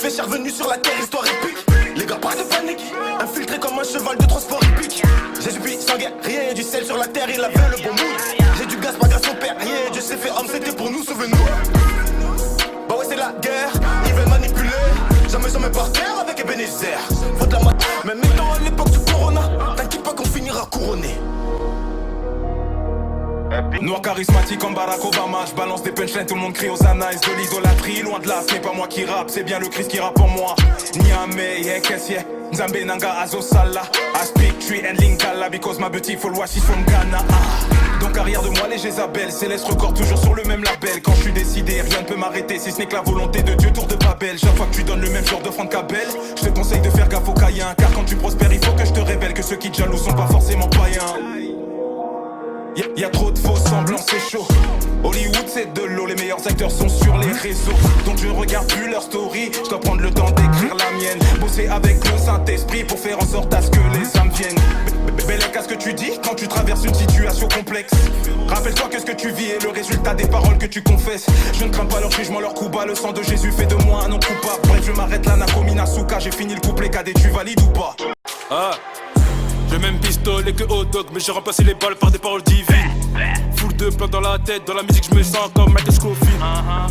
fait cher venu sur la terre, histoire épique. Les gars, pas de panique, infiltré comme un cheval de transport hippique. Jésus puis sans guerre, rien du sel sur la terre, il avait le bon mood. J'ai du gaz, pas grâce au père, rien. Dieu s'est fait homme, c'était pour nous, souvenez-nous. Bah ouais, c'est la guerre, ils veulent manipuler. Jamais par terre avec Ebenezer. Faut de la mat, même étant à l'époque du corona. T'inquiète pas qu'on finira couronné. Noir charismatique comme Barack Obama. Je balance des punchlines, tout le monde crie aux anaïs. De l'idolâtrie, loin de là, ce n'est pas moi qui rappe. C'est bien le Christ qui rappe en moi. Niamey, Ekesye, Nzambe Nanga Azosala. I speak tree and lingala because my beautiful wife is from Ghana. Donc arrière de moi les Jézabel, Céleste record toujours sur le même label. Quand je suis décidé, rien ne peut m'arrêter si ce n'est que la volonté de Dieu, tour de Babel. Chaque fois que tu donnes le même genre d'offrande qu'Abel, je te conseille de faire gaffe aux caïens. Car quand tu prospères, il faut que je te révèle que ceux qui te jalousent sont pas forcément païens. Y'a trop de faux semblants, c'est chaud. Hollywood c'est de l'eau, les meilleurs acteurs sont sur les réseaux. Donc je regarde plus leur story, je dois prendre le temps d'écrire la mienne. Bosser avec le Saint-Esprit pour faire en sorte à ce que les âmes viennent. Bellec à ce que tu dis quand tu traverses une situation complexe. Rappelle-toi que ce que tu vis est le résultat des paroles que tu confesses. Je ne crains pas leur jugement, leur coup bas. Le sang de Jésus fait de moi un non coupable. Bref, je m'arrête là, Nakomi Nasuka. J'ai fini le couplet, cadet, tu valides ou pas? J'ai le même pistolet que hot dog, mais j'ai remplacé les balles par des paroles divines. Full de plans dans la tête, dans la musique je me sens comme Michael Scofield.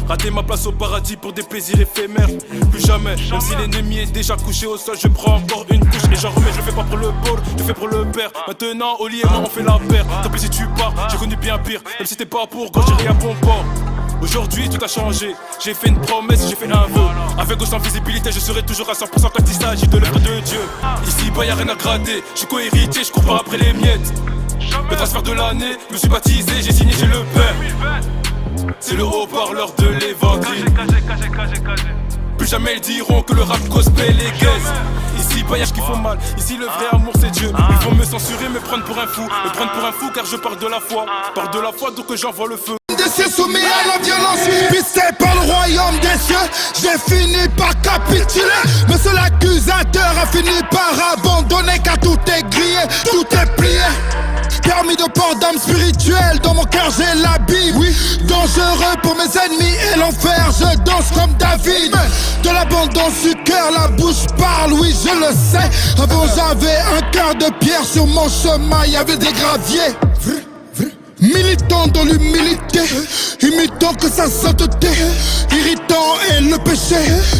Rater ma place au paradis pour des plaisirs éphémères. Plus jamais, même si l'ennemi est déjà couché au sol, je prends encore une couche et j'en remets. Je le fais pas pour le pôle, je le fais pour le père. Maintenant au lit et moi on fait la paire. Tant pis si tu pars, j'ai connu bien pire. Même si t'es pas pour quand j'ai rien bon port. Aujourd'hui tout a changé, j'ai fait une promesse, j'ai fait un vœu. Avec ou sans visibilité, je serai toujours à 100% quand il s'agit de l'œuvre de Dieu. Ici bas y'a rien à gratter, je suis co-héritier, je cours pas après les miettes. Le transfert de l'année, je me suis baptisé, j'ai signé chez le père. C'est le haut-parleur de l'évangile. Plus jamais ils diront que le rap gospel est gaze. Ici pas y'a qui font mal, ici le vrai amour c'est Dieu. Ils vont me censurer, me prendre pour un fou. Me prendre pour un fou car je parle de la foi. Je parle de la foi donc j'envoie le feu. Des cieux soumis à la violence, pisté par le royaume des cieux. J'ai fini par capituler, mais seul accusateur a fini par abandonner. Car tout est grillé, tout est plié. Permis de port d'âme spirituelle, dans mon cœur j'ai la Bible. Oui. Dangereux pour mes ennemis et l'enfer, je danse comme David. De l'abondance du cœur, la bouche parle, oui je le sais. Avant j'avais un cœur de pierre, sur mon chemin il y avait des graviers. Militant dans l'humilité, imitant que sa sainteté. Irritant est le péché,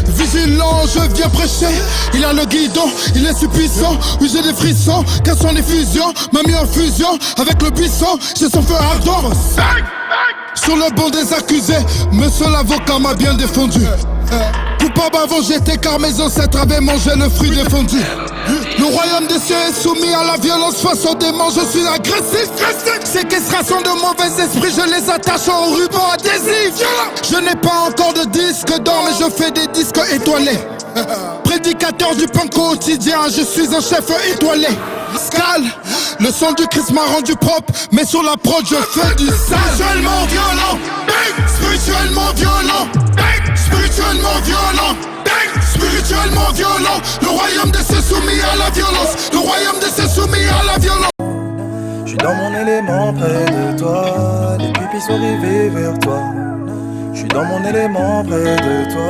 vigilant je viens prêcher. Il a le guidon, il est suffisant. Oui j'ai des frissons, car son effusion m'a mis en fusion avec le buisson, j'ai son feu ardent. Sur le banc des accusés, monsieur l'avocat m'a bien défendu. Coupable avant j'étais car mes ancêtres avaient mangé le fruit défendu. Le royaume des cieux est soumis à la violence face aux démons, je suis agressif. Séquestration de mauvais esprits, je les attache en ruban adhésif. Je n'ai pas encore de disque d'or mais je fais des disques étoilés. Prédicateur du pain quotidien, je suis un chef étoilé. Scal, le sang du Christ m'a rendu propre, mais sur la prod je fais du sale. Spirituellement violent, spirituellement violent, spirituellement violent, spirituellement violent. Le royaume des cieux soumis à la violence, le royaume des cieux soumis à la violence. Je suis dans mon élément près de toi, les pupilles sont rivées vers toi. Je suis dans mon élément près de toi.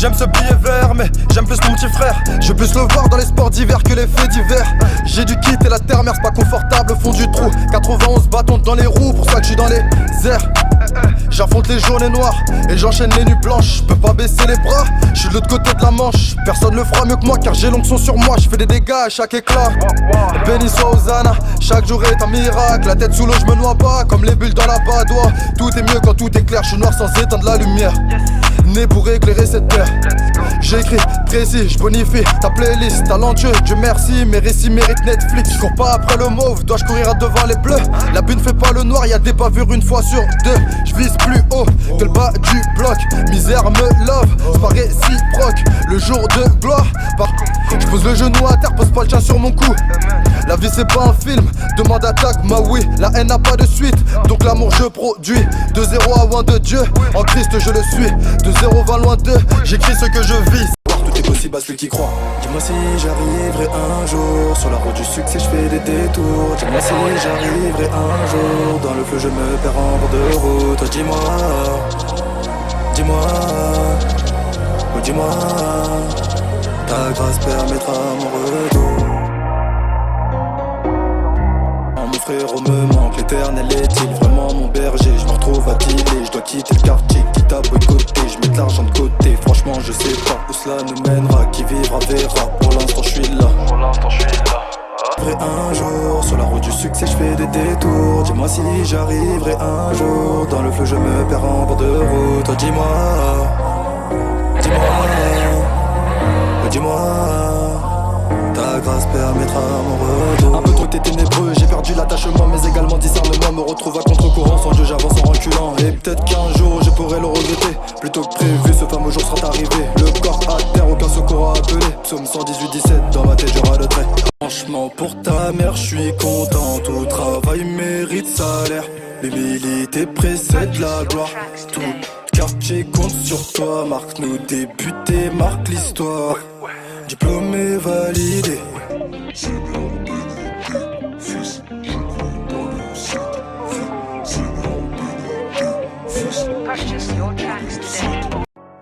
J'aime ce billet vert mais j'aime plus mon petit frère. Je veux plus le voir dans les sports d'hiver que les faits divers. J'ai dû quitter la terre, mère c'est pas confortable au fond du trou. 91 bâtons dans les roues, pour ça que je suis dans les airs. J'affronte les journées noires et j'enchaîne les nuits blanches. Je peux pas baisser les bras, je suis de l'autre côté de la Manche. Personne le fera mieux que moi car j'ai l'onction sur moi. Je fais des dégâts à chaque éclat. Béni soit Hosanna, chaque jour est un miracle. La tête sous l'eau, je me noie pas comme les bulles dans la badoie. Tout est mieux quand tout est clair, je suis noir sans éteindre la lumière. Né pour éclairer cette terre. J'écris précis, je bonifie ta playlist. Talentueux, Dieu merci, mes récits méritent Netflix. Je cours pas après le mauve, dois-je courir devant les bleus? La bune fait pas le noir, y'a des bavures une fois sur deux. Je vise plus haut que le bas du bloc. Misère me love, c'est pas réciproque. Le jour de gloire, je pose le genou à terre, pose pas le tien sur mon cou. La vie c'est pas un film, demande à Tagma, oui. La haine n'a pas de suite, donc l'amour je produis. De 0 à 1 de Dieu, en Christ je le suis. De 0 va loin d'eux, j'écris ce que je vis. Tout est possible. aussi bas celui qui croit. Dis-moi si j'arriverai un jour sur la route du succès, je fais des détours. Dis-moi si j'arriverai un jour dans le fleu, je me perds en bord de route. Dis-moi, dis-moi, oh dis-moi, ta grâce permettra mon retour. Mon frérot me manque, l'éternel est-il vraiment mon berger? Je me retrouve à dealer, je dois quitter le quartier, quitte à boycotter, je mets de l'argent de côté. Franchement je sais pas où cela nous mènera, qui vivra verra. Pour l'instant je suis là, j'arriverai un jour sur la route du succès, je fais des détours. Dis-moi si j'arriverai un jour dans le fleu, je me perds en bord de route. Oh, dis-moi, dis-moi, oh, dis-moi, ta grâce permettra mon retour. Un peu trop t'es ténébreux, j'ai perdu l'attachement, mais également discernement. Me retrouve à contre-courant, sans Dieu j'avance en reculant. Et peut-être qu'un jour je pourrai le regretter. Plutôt que prévu, ce fameux jour sera arrivé. Le corps à terre, aucun secours à appeler. Psaume 118-17, dans ma tête je radoterai. Franchement pour ta mère je suis content. Tout travail mérite salaire. L'humilité précède la gloire. Tout quartier compte sur toi. Marque-nous débuter, marque l'histoire. Diplômé validé.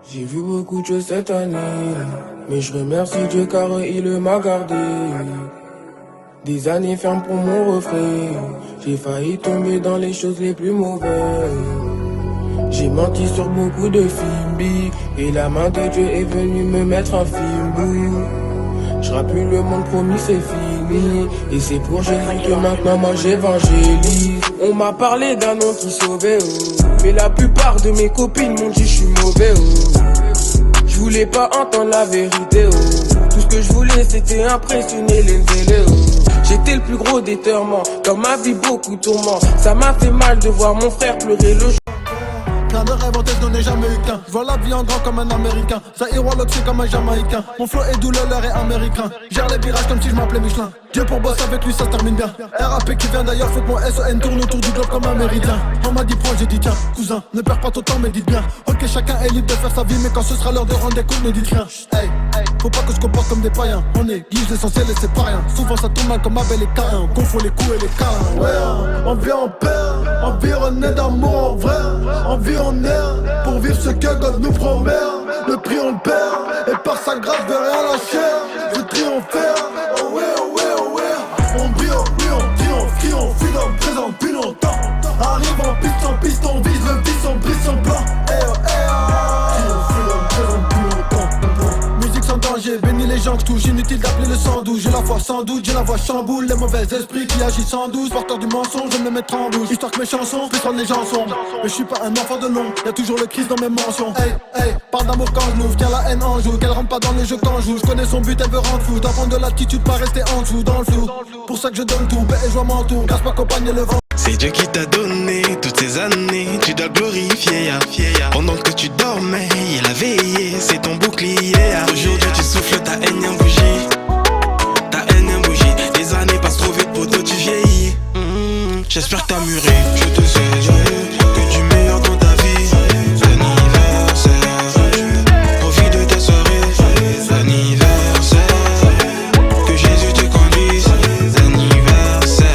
J'ai vu beaucoup de choses cette année, mais je remercie Dieu car il m'a gardé. Des années fermes pour mon refrain, j'ai failli tomber dans les choses les plus mauvaises. J'ai menti sur beaucoup de films, et la main de Dieu est venue me mettre un film. Je rappelle le monde promis c'est fini, et c'est pour Jésus que maintenant moi j'évangélise. On m'a parlé d'un nom qui sauvait, oh, mais la plupart de mes copines m'ont dit je suis mauvais, oh. Je voulais pas entendre la vérité, oh. Tout ce que je voulais c'était impressionner les télé, oh. J'étais le plus gros des tourments, dans ma vie beaucoup de tourments. Ça m'a fait mal de voir mon frère pleurer le jour. Plein de rêves en tête, j'en ai jamais eu qu'un. Je vois la vie en grand comme un américain. Ça l'autre c'est comme un jamaïcain. Mon flow est doux, le leur est américain. Gère les virages comme si je m'appelais Michelin. Dieu pour boss avec lui ça se termine bien. RAP qui vient d'ailleurs, faut que mon SON tourne autour du globe comme un méridien. On m'a dit prends, j'ai dit tiens, cousin, ne perds pas ton temps mais dites bien. Ok chacun est libre de faire sa vie, mais quand ce sera l'heure de rendre des comptes, ne dites rien. Hey, faut pas que je comporte comme des païens. On est guise l'essentiel et c'est pas rien. Souvent ça tourne mal comme Abel et Caïn. On confond les coups et les câlins. Ouais, on vit en paix, environné d'amour en vrai. On vit en air, pour vivre ce que God nous promet. Le prix on le perd, et par sa grâce je vais rien lâcher. Je triompher, oh ouais, oh ouais, oh ouais. On brille, oui on triomphe, qui on fuit dans le présent depuis longtemps. Arrive en piste, on vise le vice, on brise son plan. Eh oh, eh oh. Qui on fuit dans le présent depuis longtemps. Musique sans danger, bénis les gens que je touche. Inutile d'appeler le 112, j'ai la voix sans doute, j'ai la voix chamboule. Les mauvais esprits qui agissent sans douce, porteur du mensonge, je me mettre en bouche. Histoire que mes chansons puissent rendre les gens sombres. Mais je suis pas un enfant de l'ombre, y'a toujours le Christ dans mes mentions. Hey, hey, parle d'amour quand je l'ouvre, tiens la haine en joue. Qu'elle rentre pas dans le jeu quand je joue. Je connais son but, elle veut rendre fou. D'apprendre de l'attitude, pas rester en dessous, dans le flou. Pour ça que je donne tout, paix et joie m'entoure. Grâce m'accompagne le vent. C'est Dieu qui t'a donné toutes ces années, tu dois glorifier. Pendant que tu dormais, il a veillé, c'est ton bouclier. Aujourd'hui tu souffles ta énième bougie, ta énième bougie. Les années passent trop vite, poto, tu vieillis. J'espère que t'as mûri, je te souhaite que du meilleur dans ta vie. Anniversaire, profite de ta soirée. Anniversaire, que Jésus te conduise. Anniversaire,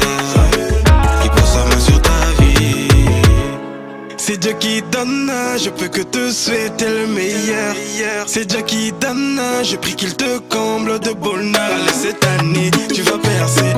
il pose sa main sur ta vie. C'est Dieu qui donne, je peux que te souhaiter le meilleur. C'est Dieu qui donne, je prie qu'il te comble de bonheur. Allez, cette année, tu vas percer.